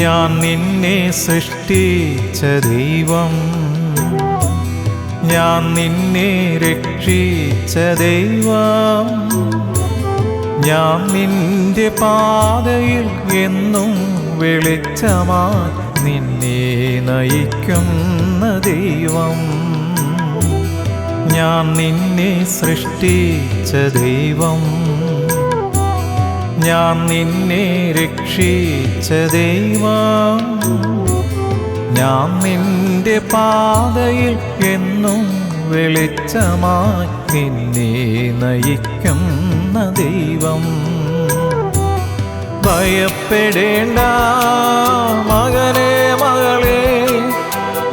ഞാൻ നിന്നെ സൃഷ്ടിച്ച ദൈവം, ഞാൻ നിന്നെ രക്ഷിച്ച ദൈവം, ഞാൻ നിന്റെ പാതയിൽ എന്നും വെളിച്ചമായി നിന്നെ നയിക്കുന്ന ദൈവം. ഞാൻ നിന്നെ സൃഷ്ടിച്ച ദൈവം, ഞാൻ നിന്നെ രക്ഷിച്ച ദൈവം, ഞാൻ നിന്റെ പാതയിൽ എന്നും വെളിച്ചമായി നിന്നെ നയിക്കുന്ന ദൈവം. ഭയപ്പെടേണ്ട മകനേ മകളേ,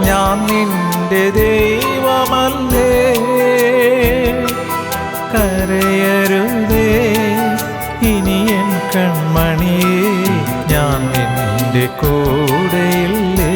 ഞാൻ നിന്റെ ദൈവമല്ലേ. കരയരുതേ ഇനി എൻ കൺമണിയേ, ഞാൻ നിന്റെ കൂടെയില്ലേ.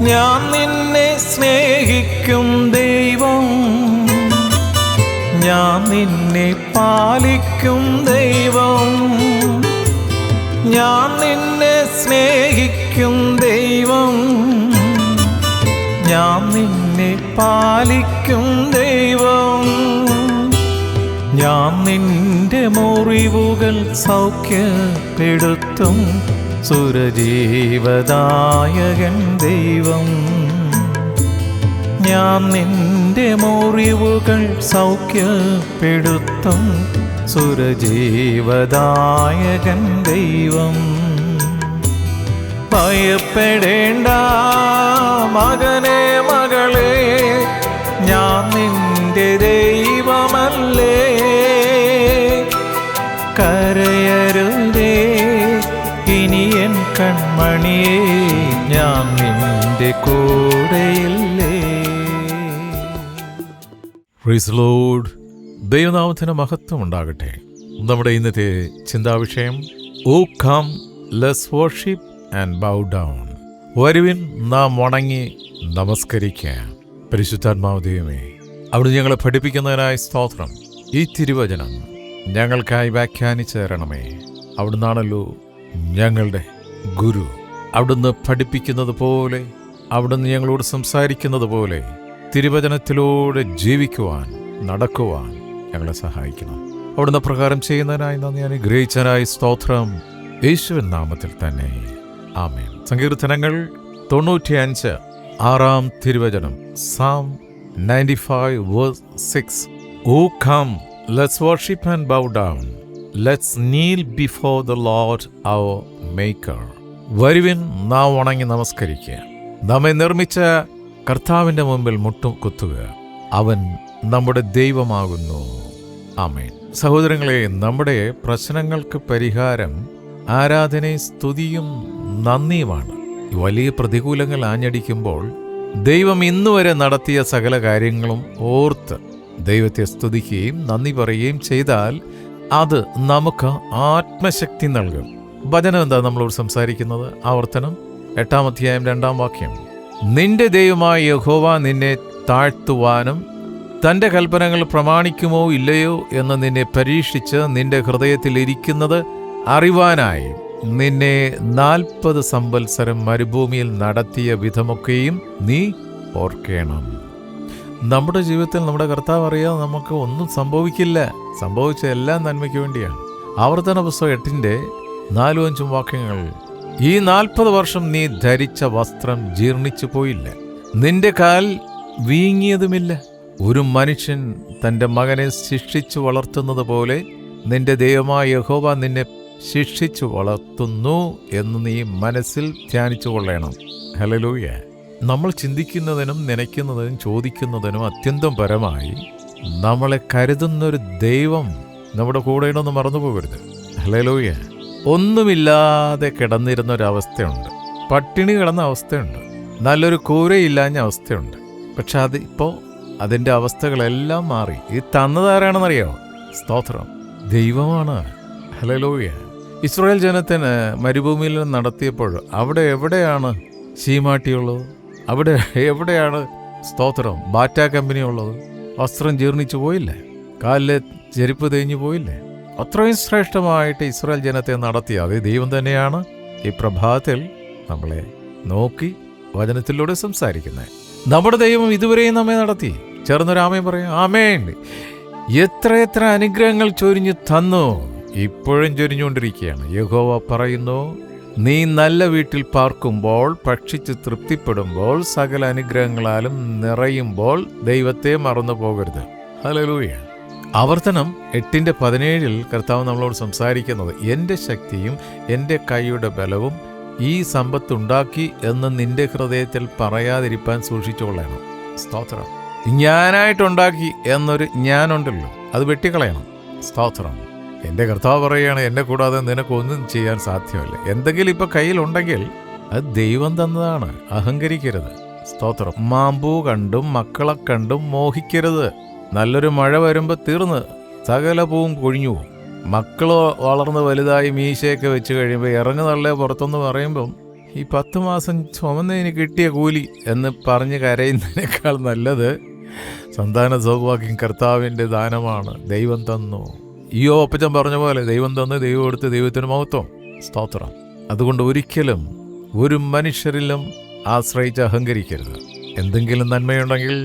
ഞാൻ നിന്നെ സ്നേഹിക്കും ദൈവം, ഞാൻ നിന്നെ പാലിക്കും ദൈവം, ഞാൻ നിന്നെ സ്നേഹിക്കും ദൈവം, ഞാൻ നിന്നെ പാലിക്കും ദൈവം, ഞാൻ നിന്റെ മുറിവുകൾ സൗഖ്യപ്പെടുത്തും സുരജീവദായകൻ ദൈവം. ഞാൻ നിന്റെ മുറിവുകൾ സൗഖ്യപ്പെടുത്തും സുരജീവദായകൻ ദൈവം. ഭയപ്പെടേണ്ട മകനേ മകളേ, ഞാൻ നിന്റെ ദൈവമല്ലേ. കരയരുതേ ഇനി എൻ കൺമണിയേ, ഞാൻ നിന്റെ കൂടെയില്ലേ. Praise the Lord. ദൈവനാമത്തിന് മഹത്വം ഉണ്ടാകട്ടെ. നമ്മുടെ ഇന്നത്തെ ചിന്താവിഷയം, oh come let's worship and bow down. വരുവിൻ നാം വണങ്ങി നമസ്കരിക്കാം. പരിശുദ്ധാത്മാവ് ദൈവമേ, അവിടുന്ന് ഞങ്ങളെ പഠിപ്പിക്കുന്നതിനായി സ്തോത്രം. ഈ തിരുവചനം ഞങ്ങൾക്കായി വ്യാഖ്യാനിച്ചു തരണമേ. അവിടുന്നാണല്ലോ ഞങ്ങളുടെ ഗുരു. അവിടുന്ന് പഠിപ്പിക്കുന്നത് പോലെ, അവിടുന്ന് ഞങ്ങളോട് സംസാരിക്കുന്നത് പോലെ തിരുവചനത്തിലൂടെ ജീവിക്കുവാൻ, നടക്കുവാൻ ഞങ്ങളെ സഹായിക്കണം. അവിടുന്ന് പ്രകാരം ചെയ്യുന്നതിനായി നന്ദി. അനുഗ്രഹിച്ചതിനായി സ്തോത്രം. യേശുവിൻ നാമത്തിൽ തന്നെ ആമേൻ. സങ്കീർത്തനങ്ങൾ 95 6 തിരുവചനം, Psalm 95:6. O come, let's worship and bow down. Let's kneel before the Lord our Maker. വരുവിൻ നാം വണങ്ങി നമസ്കരിക്കുക. നമ്മെ നിർമ്മിച്ച കർത്താവിൻ്റെ മുമ്പിൽ മുട്ടുകുത്തുക. അവൻ നമ്മുടെ ദൈവമാകുന്നു. ആമേൻ. സഹോദരങ്ങളെ, നമ്മുടെ പ്രശ്നങ്ങൾക്ക് പരിഹാരം ആരാധനയും സ്തുതിയും നന്ദിയുമാണ്. വലിയ പ്രതികൂലങ്ങൾ ആഞ്ഞടിക്കുമ്പോൾ ദൈവം ഇന്നുവരെ നടത്തിയ സകല കാര്യങ്ങളും ഓർത്ത് ദൈവത്തെ സ്തുതിക്കുകയും നന്ദി പറയുകയും ചെയ്താൽ അത് നമുക്ക് ആത്മശക്തി നൽകും. വചനം എന്താ നമ്മളോട് സംസാരിക്കുന്നത്? ആവർത്തനം 8-2 നിന്റെ ദൈവമായ യഹോവ നിന്നെ താഴ്ത്തുവാനും തൻ്റെ കൽപ്പനകൾ പ്രമാണിക്കുമോ ഇല്ലയോ എന്ന് നിന്നെ പരീക്ഷിച്ച് നിന്റെ ഹൃദയത്തിൽ ഇരിക്കുന്നത് അറിവാനായി നിന്നെ 40 സംവത്സരം മരുഭൂമിയിൽ നടത്തിയ വിധമൊക്കെയും നീ ഓർക്കണം. നമ്മുടെ ജീവിതത്തിൽ നമ്മുടെ കർത്താവ് അറിയാതെ നമുക്ക് ഒന്നും സംഭവിക്കില്ല. സംഭവിച്ച എല്ലാം നന്മയ്ക്ക് വേണ്ടിയാണ്. ആവർത്തന പുസ്തകം 8-4-5 ഈ 40 വർഷം നീ ധരിച്ച വസ്ത്രം ജീർണിച്ചു പോയില്ല, നിന്റെ കാൽ വീങ്ങിയതുമില്ല. ഒരു മനുഷ്യൻ തൻ്റെ മകനെ ശിക്ഷിച്ചു വളർത്തുന്നത് പോലെ നിന്റെ ദൈവമായ യഹോവ നിന്നെ ശിക്ഷിച്ചു വളർത്തുന്നു എന്ന് നീ മനസ്സിൽ ധ്യാനിച്ചു കൊള്ളണം. ഹല്ലേലൂയ. നമ്മൾ ചിന്തിക്കുന്നതിനും നനയ്ക്കുന്നതിനും ചോദിക്കുന്നതിനും അത്യന്തം പരമായി നമ്മളെ കരുതുന്നൊരു ദൈവം നമ്മുടെ കൂടെയുണ്ടെന്ന് മറന്നു പോകരുത്. ഹല്ലേലൂയ. ഒന്നുമില്ലാതെ കിടന്നിരുന്നൊരവസ്ഥയുണ്ട്, പട്ടിണി കിടന്ന അവസ്ഥയുണ്ട്. നല്ലൊരു കൂരയില്ലാഞ്ഞ അവസ്ഥയുണ്ട്. പക്ഷെ ഇപ്പോൾ അതിൻ്റെ അവസ്ഥകളെല്ലാം മാറി. ഈ തന്നതാരാണെന്നറിയോ? സ്തോത്രം, ദൈവമാണ്. ഹല്ലേലൂയ. ഇസ്രായേൽ ജനത്തിന് മരുഭൂമിയിൽ നടത്തിയപ്പോൾ അവിടെ എവിടെയാണ് ശീമാട്ടിയുള്ളത്? അവിടെ എവിടെയാണ് സ്തോത്രം ബാറ്റ കമ്പനി ഉള്ളത്? വസ്ത്രം ജീർണിച്ചു പോയില്ലേ? കാലിലെ ചെരുപ്പ് തേഞ്ഞു പോയില്ലേ? അത്രയും ശ്രേഷ്ഠമായിട്ട് ഇസ്രായേൽ ജനത്തെ നടത്തിയ അതേ ദൈവം തന്നെയാണ് ഈ പ്രഭാതത്തിൽ നമ്മളെ നോക്കി വചനത്തിലൂടെ സംസാരിക്കുന്നത്. നമ്മുടെ ദൈവം ഇതുവരെയും നമ്മെ നടത്തി. ചേർന്നൊരാമേൻ പറയാം. ആമേൻ. എത്ര അനുഗ്രഹങ്ങൾ ചൊരിഞ്ഞു തന്നു, ഇപ്പോഴും ചൊരിഞ്ഞുകൊണ്ടിരിക്കുകയാണ്. യഹോവ പറയുന്നു, നീ നല്ല വീട്ടിൽ പാർക്കുമ്പോൾ, ഭക്ഷിച്ച് തൃപ്തിപ്പെടുമ്പോൾ, സകല അനുഗ്രഹങ്ങളാലും നിറയുമ്പോൾ ദൈവത്തെ മറന്നു പോകരുത്. ഹല്ലേലൂയ. ആവർത്തനം 8:17 കർത്താവ് നമ്മളോട് സംസാരിക്കുന്നത്, എൻ്റെ ശക്തിയും എൻ്റെ കൈയുടെ ബലവും ഈ സമ്പത്തുണ്ടാക്കി എന്ന് നിന്റെ ഹൃദയത്തിൽ പറയാതിരിപ്പാൻ സൂക്ഷിച്ചുകൊള്ളണം. സ്തോത്രം. ഞാനായിട്ടുണ്ടാക്കി എന്നൊരു ഞാനുണ്ടല്ലോ, അത് വെട്ടിക്കളയണം. സ്തോത്രം. എൻ്റെ കർത്താവ് പറയുകയാണ്, എന്നെ കൂടാതെ നിനക്കൊന്നും ചെയ്യാൻ സാധ്യമല്ല. എന്തെങ്കിലും ഇപ്പം കയ്യിലുണ്ടെങ്കിൽ അത് ദൈവം തന്നതാണ്. അഹങ്കരിക്കരുത്. സ്തോത്രം. മാമ്പൂ കണ്ടും മക്കളെ കണ്ടും മോഹിക്കരുത്. നല്ലൊരു മഴ വരുമ്പോൾ തീർന്ന് സകല പൂവും കൊഴിഞ്ഞു പോകും. മക്കൾ വളർന്ന് വലുതായി മീശയൊക്കെ വെച്ച് കഴിയുമ്പോൾ ഇറങ്ങുന്നള്ളേ പുറത്തെന്ന് പറയുമ്പം ഈ 10 മാസം ചുമന്നതിന് കിട്ടിയ കൂലി എന്ന് പറഞ്ഞ് കരയുന്നതിനേക്കാൾ നല്ലത് സന്താന സൗഭാഗ്യം കർത്താവിൻ്റെ ദാനമാണ്. ദൈവം തന്നു. അപ്പച്ചൻ പറഞ്ഞ പോലെ ദൈവം തന്ന് ദൈവം എടുത്ത് ദൈവത്തിന് മഹത്വം. സ്തോത്രം. അതുകൊണ്ട് ഒരിക്കലും ഒരു മനുഷ്യരിലും ആശ്രയിച്ച് അഹങ്കരിക്കരുത്. എന്തെങ്കിലും നന്മയുണ്ടെങ്കിൽ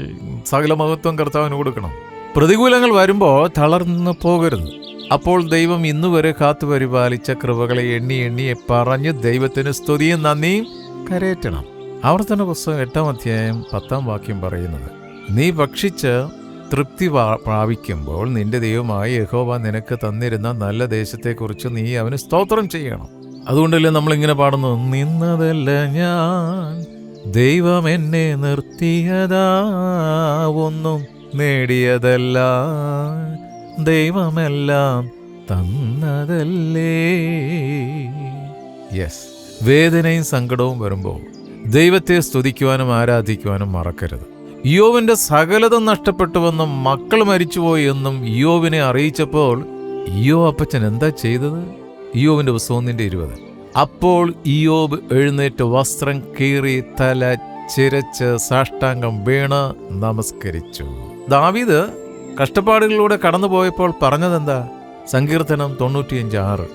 സകല മഹത്വം കർത്താവിന് കൊടുക്കണം. പ്രതികൂലങ്ങൾ വരുമ്പോൾ തളർന്നു പോകരുത്. അപ്പോൾ ദൈവം ഇന്നുവരെ കാത്തു പരിപാലിച്ച കൃപകളെ എണ്ണി പറഞ്ഞ് ദൈവത്തിന് സ്തുതിയും നന്ദിയും കരയറ്റണം. ആവർത്തന പുസ്തകം 8:10 പറയുന്നത്, നീ ഭക്ഷിച്ച് തൃപ്തി പ്രാപിക്കുമ്പോൾ നിന്റെ ദൈവമായ യഹോവ നിനക്ക് തന്നിരുന്ന നല്ല ദേശത്തെക്കുറിച്ച് നീ അവന് സ്തോത്രം ചെയ്യണം. അതുകൊണ്ടല്ലേ നമ്മളിങ്ങനെ പാടുന്നു, നിന്നതല്ല ഞാൻ, ദൈവം എന്നെ നിർത്തിയതാ, ഒന്നും നേടിയതല്ല, ദൈവമെല്ലാം തന്നതല്ലേ. യെസ്. വേദനയും സങ്കടവും വരുമ്പോൾ ദൈവത്തെ സ്തുതിക്കുവാനും ആരാധിക്കുവാനും മറക്കരുത്. ഇയ്യോബിന്റെ സകലതും നഷ്ടപ്പെട്ടുവെന്നും മക്കൾ മരിച്ചുപോയി എന്നും ഇയ്യോബിനെ അറിയിച്ചപ്പോൾ അപ്പച്ചൻ എന്താ ചെയ്തത്? ഇയ്യോബിന്റെ പുസ്തകം 20. അപ്പോൾ ഇയ്യോബ് എഴുന്നേറ്റ് വസ്ത്രം കീറി തല ചിരച്ച് സാഷ്ടാംഗം വീണ് നമസ്കരിച്ചു. ദാവീദ് കഷ്ടപ്പാടുകളിലൂടെ കടന്നുപോയപ്പോൾ പറഞ്ഞതെന്താ? സങ്കീർത്തനം 95:6,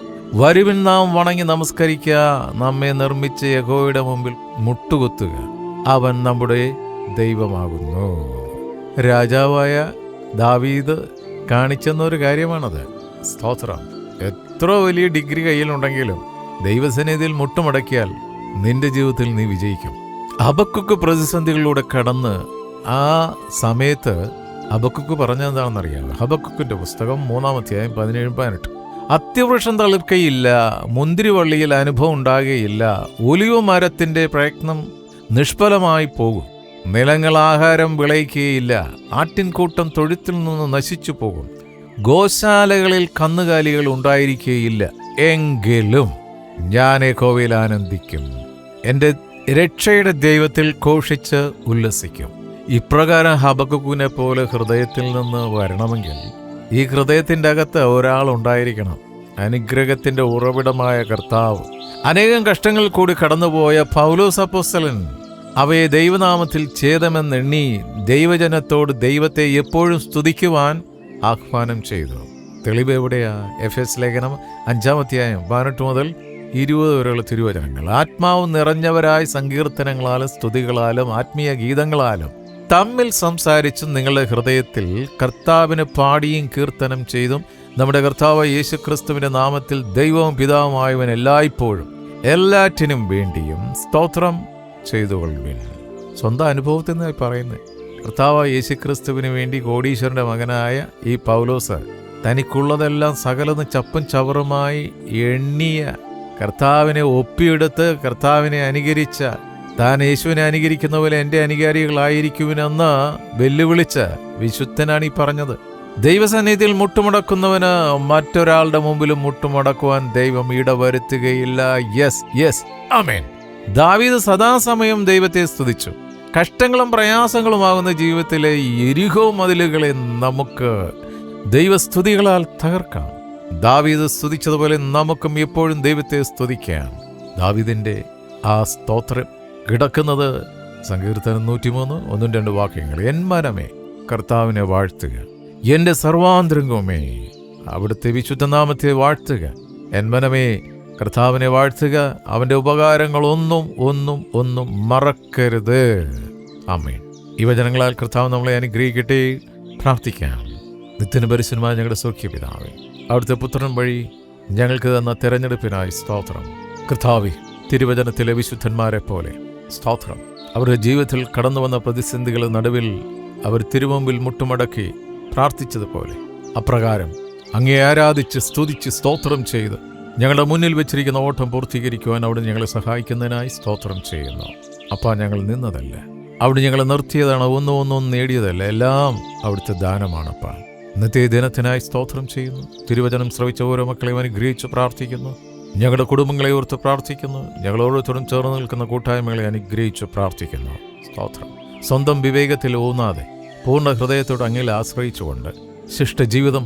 വരുവിൻ നാം വണങ്ങി നമസ്കരിക്കുക, നമ്മെ നിർമ്മിച്ച യഹോവയുടെ മുമ്പിൽ മുട്ടുകുത്തുക, അവൻ നമ്മുടെ ദൈവമാകുന്നു. രാജാവായ ദാവീദ് കാണിച്ചെന്നൊരു കാര്യമാണത്. സ്തോത്രം. എത്ര വലിയ ഡിഗ്രി കയ്യിലുണ്ടെങ്കിലും ദൈവസന്നിധിയിൽ മുട്ടുമടക്കിയാൽ നിന്റെ ജീവിതത്തിൽ നീ വിജയിക്കും. ഹബക്കുക്ക് പ്രതിസന്ധികളിലൂടെ കടന്ന് ആ സമയത്ത് ഹബക്കുക്ക് പറഞ്ഞെന്താണെന്നറിയാമോ? ഹബക്കുക്കിന്റെ പുസ്തകം 3:17-18, അത്യവൃക്ഷം തളിർക്കയില്ല, മുന്തിരിവള്ളിയിൽ അനുഭവം ഉണ്ടാകുകയില്ല, ഒലിവ് മരത്തിന്റെ പ്രയത്നം നിഷ്ഫലമായി പോകും, നിലങ്ങൾ ആഹാരം വിളയിക്കുകയില്ല, ആട്ടിൻകൂട്ടം തൊഴുത്തിൽ നിന്ന് നശിച്ചു പോകും, ഗോശാലകളിൽ കന്നുകാലികൾ ഉണ്ടായിരിക്കുകയില്ല, എങ്കിലും ഞാൻ യഹോവയിൽ ആനന്ദിക്കും, എൻ്റെ രക്ഷയുടെ ദൈവത്തിൽ ഘോഷിച്ച് ഉല്ലസിക്കും. ഇപ്രകാരം ഹബക്കുക്കിനെ പോലെ ഹൃദയത്തിൽ നിന്ന് വരണമെങ്കിൽ ഈ ഹൃദയത്തിൻ്റെ അകത്ത് ഒരാളുണ്ടായിരിക്കണം. അനുഗ്രഹത്തിൻ്റെ ഉറവിടമായ കർത്താവ്. അനേകം കഷ്ടങ്ങൾ കൂടി കടന്നുപോയ പൗലോസ് അപ്പോസ്തലൻ അവയെ ദൈവനാമത്തിൽ ഛേദമെന്നെണ്ണി ദൈവജനത്തോട് ദൈവത്തെ എപ്പോഴും സ്തുതിക്കുവാൻ ആഹ്വാനം ചെയ്തു. തെളിവ് എവിടെയാ? എഫെസ് ലേഖനം 5:18-20 വരെയുള്ള തിരുവചനങ്ങൾ. ആത്മാവ് നിറഞ്ഞവരായി സങ്കീർത്തനങ്ങളാലും സ്തുതികളാലും ആത്മീയ ഗീതങ്ങളാലും തമ്മിൽ സംസാരിച്ചും നിങ്ങളുടെ ഹൃദയത്തിൽ കർത്താവിന് പാടിയും കീർത്തനം ചെയ്തും നമ്മുടെ കർത്താവ് യേശുക്രിസ്തുവിന്റെ നാമത്തിൽ ദൈവവും പിതാവുമായവൻ എല്ലായ്പ്പോഴും എല്ലാറ്റിനും വേണ്ടിയും സ്തോത്രം ചെയ്തുകൊള്ളുവിൻ. സ്വന്തം അനുഭവത്തിൽ നിന്നായി പറയുന്നത്. കർത്താവ് യേശുക്രിസ്തുവിന് വേണ്ടി കോടീശ്വരന്റെ മകനായ ഈ പൗലോസ് തനിക്കുള്ളതെല്ലാം സകലതും ചപ്പും ചവറുമായി എണ്ണിയ കർത്താവിനെ ഒപ്പിയെടുത്ത് കർത്താവിനെ അനുകരിച്ച, താൻ യേശുവിനെ അനുകരിക്കുന്ന പോലെ എൻ്റെ അനുകാരികളായിരിക്കുമെന്ന് വെല്ലുവിളിച്ച വിശുദ്ധനാണ് ഈ പറഞ്ഞത്. ദൈവസന്നിധിയിൽ മുട്ടുമടക്കുന്നവന് മറ്റൊരാളുടെ മുമ്പിലും മുട്ടുമടക്കുവാൻ ദൈവം ഇടവരുത്തുകയില്ല. യെസ്, ആമേൻ. ദാവീദ് സദാസമയം ദൈവത്തെ സ്തുതിച്ചു. കഷ്ടങ്ങളും പ്രയാസങ്ങളുമാകുന്ന ജീവിതത്തിലെ യെരിഹോ മതിലുകളെ നമുക്ക് ദൈവസ്തുതികളാൽ തകർക്കാം. ദാവീദ് സ്തുതിച്ചതുപോലെ നമുക്കും എപ്പോഴും ദൈവത്തെ സ്തുതിക്കാം. ദാവീദിന്റെ ആ സ്തോത്രം കിടക്കുന്നത് സങ്കീർത്തനം 103 1-2 വാക്യങ്ങൾ. എൻ മനമേ കർത്താവിനെ വാഴ്ത്തുക, എൻ്റെ സർവാന്തരംഗവുമേ അവിടുത്തെ വിശുദ്ധനാമത്തെ വാഴ്ത്തുക. എൻ മനമേ കർത്താവിനെ വാഴ്ത്തുക, അവൻ്റെ ഉപകാരങ്ങൾ ഒന്നും മറക്കരുത്. ആമേൻ. ഈ വചനങ്ങളാൽ കർത്താവ് നമ്മളെ അനുഗ്രഹിക്കട്ടെ. പ്രാർത്ഥിക്കാം. നിത്യന് പരിശുദ്ധമായ ഞങ്ങളുടെ സൗഖ്യപിതാവേ, അവിടുത്തെ പുത്രൻ വഴി ഞങ്ങൾക്ക് തന്ന തെരഞ്ഞെടുപ്പിനായി സ്തോത്രം. കർത്താവേ, തിരുവചനത്തിലെ വിശുദ്ധന്മാരെ പോലെ സ്തോത്രം. അവരുടെ ജീവിതത്തിൽ കടന്നു വന്ന പ്രതിസന്ധികളുടെ നടുവിൽ അവർ തിരുമുമ്പിൽ മുട്ടുമടക്കി പ്രാർത്ഥിച്ചതുപോലെ അപ്രകാരം അങ്ങേ ആരാധിച്ച് സ്തുതിച്ച് സ്തോത്രം ചെയ്ത് ഞങ്ങളുടെ മുന്നിൽ വെച്ചിരിക്കുന്ന ഓട്ടം പൂർത്തീകരിക്കുവാൻ അവിടെ ഞങ്ങളെ സഹായിക്കുന്നതിനായി സ്തോത്രം ചെയ്യുന്നു. അപ്പാ, ഞങ്ങൾ നിന്നതല്ല, അവിടെ ഞങ്ങളെ നിർത്തിയതാണ്, ഒന്നും നേടിയതല്ല, എല്ലാം അവിടുത്തെ ദാനമാണപ്പാ. ഇന്നത്തെ ദിനത്തിനായി സ്തോത്രം ചെയ്യുന്നു. തിരുവചനം ശ്രവിച്ച ഓരോ മക്കളെയും അനുഗ്രഹിച്ച് പ്രാർത്ഥിക്കുന്നു. ഞങ്ങളുടെ കുടുംബങ്ങളെ ഓർത്ത് പ്രാർത്ഥിക്കുന്നു. ഞങ്ങൾ ഓരോരുത്തരും ചേർന്ന് നിൽക്കുന്ന കൂട്ടായ്മകളെ അനുഗ്രഹിച്ച് പ്രാർത്ഥിക്കുന്നു. സ്തോത്രം. സ്വന്തം വിവേകത്തിൽ ഊന്നാതെ പൂർണ്ണ ഹൃദയത്തോട് അങ്ങിൽ ആശ്രയിച്ചുകൊണ്ട് ശിഷ്ടജീവിതം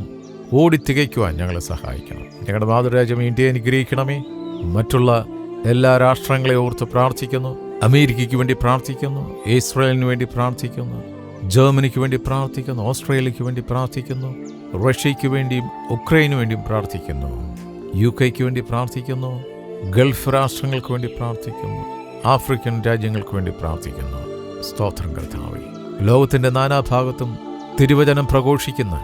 ഓടിത്തികയ്ക്കുവാൻ ഞങ്ങളെ സഹായിക്കണം. ഞങ്ങളുടെ മാതൃരാജ്യം ഇന്ത്യയെ അനുഗ്രഹിക്കണമേ. മറ്റുള്ള എല്ലാ രാഷ്ട്രങ്ങളെ ഓർത്ത് പ്രാർത്ഥിക്കുന്നു. അമേരിക്കയ്ക്ക് വേണ്ടി പ്രാർത്ഥിക്കുന്നു, ഇസ്രായേലിന് വേണ്ടി പ്രാർത്ഥിക്കുന്നു, ജർമ്മനിക്ക് വേണ്ടി പ്രാർത്ഥിക്കുന്നു, ഓസ്ട്രേലിയയ്ക്ക് വേണ്ടി പ്രാർത്ഥിക്കുന്നു, റഷ്യയ്ക്ക് വേണ്ടിയും ഉക്രൈനു വേണ്ടിയും പ്രാർത്ഥിക്കുന്നു, UK വേണ്ടി പ്രാർത്ഥിക്കുന്നു, ഗൾഫ് രാഷ്ട്രങ്ങൾക്ക് വേണ്ടി പ്രാർത്ഥിക്കുന്നു, ആഫ്രിക്കൻ രാജ്യങ്ങൾക്ക് വേണ്ടി പ്രാർത്ഥിക്കുന്നു. സ്തോത്രം കർത്താവേ. ലോകത്തിൻ്റെ നാനാഭാഗത്തും തിരുവചനം പ്രഘോഷിക്കുന്ന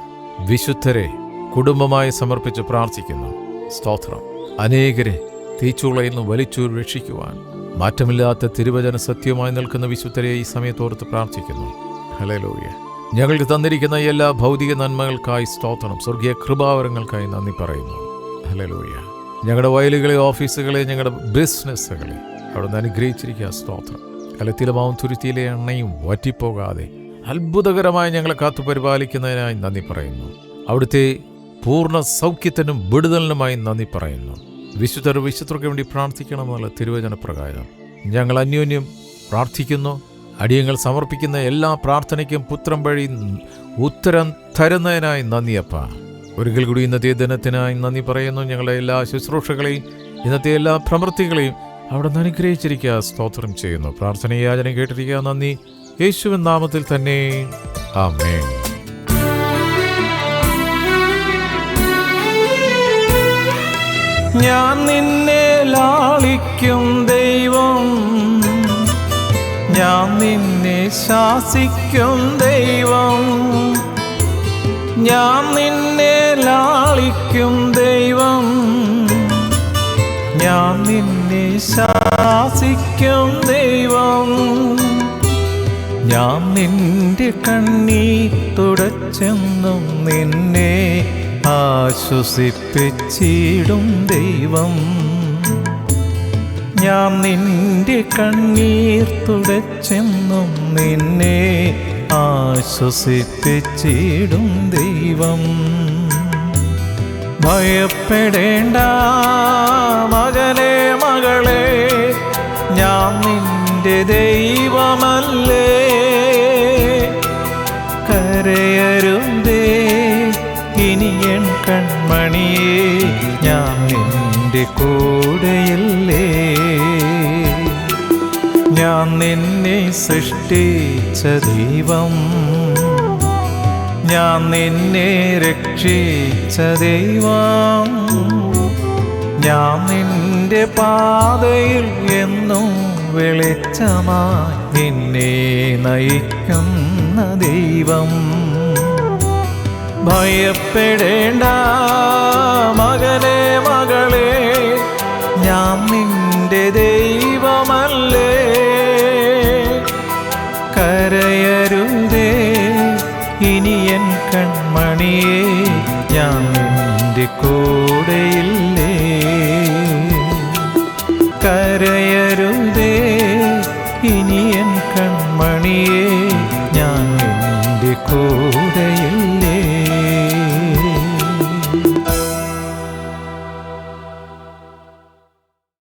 വിശുദ്ധരെ കുടുംബമായി സമർപ്പിച്ച് പ്രാർത്ഥിക്കുന്നു. സ്തോത്രം. അനേകരെ തീച്ചുളയിൽ നിന്ന് വലിച്ചു രക്ഷിക്കുവാൻ മാറ്റമില്ലാത്ത തിരുവചന സത്യമായി നിൽക്കുന്ന വിശുദ്ധരെ ഈ സമയത്തോർത്ത് പ്രാർത്ഥിക്കുന്നു. ഹല്ലേലൂയ. ഞങ്ങൾക്ക് തന്നിരിക്കുന്ന എല്ലാ ഭൗതിക നന്മകൾക്കായി സ്തോത്രം. സ്വർഗീയ കൃപാവരങ്ങൾക്കായി നന്ദി പറയുന്നു. ഹല്ലേലൂയ. ഞങ്ങളുടെ വയലുകളെ, ഓഫീസുകളെ, ഞങ്ങളുടെ ബിസിനസ്സുകളെ അവിടുന്ന് അനുഗ്രഹിച്ചിരിക്കുക. സ്തോത്രം. കലത്തിലമാവും തുരുത്തിയിലെ എണ്ണയും വറ്റിപ്പോകാതെ അത്ഭുതകരമായി ഞങ്ങളെ കാത്തു പരിപാലിക്കുന്നതിനായി നന്ദി പറയുന്നു. അവിടുത്തെ പൂർണ്ണ സൗഖ്യത്തിനും വിടുതലിനുമായി നന്ദി പറയുന്നു. വിശുദ്ധർക്ക് വേണ്ടി പ്രാർത്ഥിക്കണമെന്നുള്ള തിരുവചന പ്രകാരം ഞങ്ങൾ അന്യോന്യം പ്രാർത്ഥിക്കുന്നു. അടിയങ്ങൾ സമർപ്പിക്കുന്ന എല്ലാ പ്രാർത്ഥനയ്ക്കും പുത്രം വഴി ഉത്തരം തരുന്നതിനായി നന്ദിയപ്പ. ഒരിക്കൽ കൂടി ഇന്നത്തെ ദിനത്തിനായി നന്ദി പറയുന്നു. ഞങ്ങളുടെ എല്ലാ ശുശ്രൂഷകളെയും ഇന്നത്തെ എല്ലാ പ്രവൃത്തികളെയും അവിടെ നിന്ന് അനുഗ്രഹിച്ചിരിക്കുക. സ്തോത്രം ചെയ്യുന്നു. പ്രാർത്ഥന യാചന കേട്ടിരിക്കുക. നന്ദി. യേശുവിൻ നാമത്തിൽ തന്നെ. ആമേൻ. ഞാൻ നിന്നെ ലാളിക്കും ദൈവം, ഞാൻ നിന്നെ ശാസിക്കും ദൈവം, ഞാൻ നിന്നെ ലാളിക്കും ദൈവം, ഞാൻ നിന്നെ ശാസിക്കും ദൈവം, ഞാൻ നിന്റെ കണ്ണീർ തുടച്ചെന്നും നിന്നെ ആശ്വസിപ്പിച്ചിടും ദൈവം, ഞാൻ നിന്റെ കണ്ണീർ തുടച്ചെന്നും നിന്നെ ആശ്വസിപ്പിച്ചിടും ദൈവം. ഭയപ്പെടേണ്ട മകനെ മകളെ, ഞാൻ നിന്റെ ദൈവമല്ലേ. കരയരുതേ ഇനി എൻ കൺമണിയേ, ഞാൻ നിന്റെ കൂടെയല്ലേ. ഞാൻ നിന്നെ സൃഷ്ടിച്ച ദൈവം, ഞാൻ നിന്നെ രക്ഷിച്ച ദൈവം, ഞാൻ നിന്റെ പാതയിൽ എന്നും വെളിച്ചമായി നിന്നെ നയിക്കുന്ന ദൈവം. ഭയപ്പെടേണ്ട മകനെ മകളെ, ഞാൻ നിന്റെ ദൈവമല്ലേ. കരയരുതേ ഇനി എൻ കൺമണിയേ, ഞാൻ നിന്റെ കൂടെയില്ലേ. കരയരുതേ ഇനി എൻ കൺമണിയേ,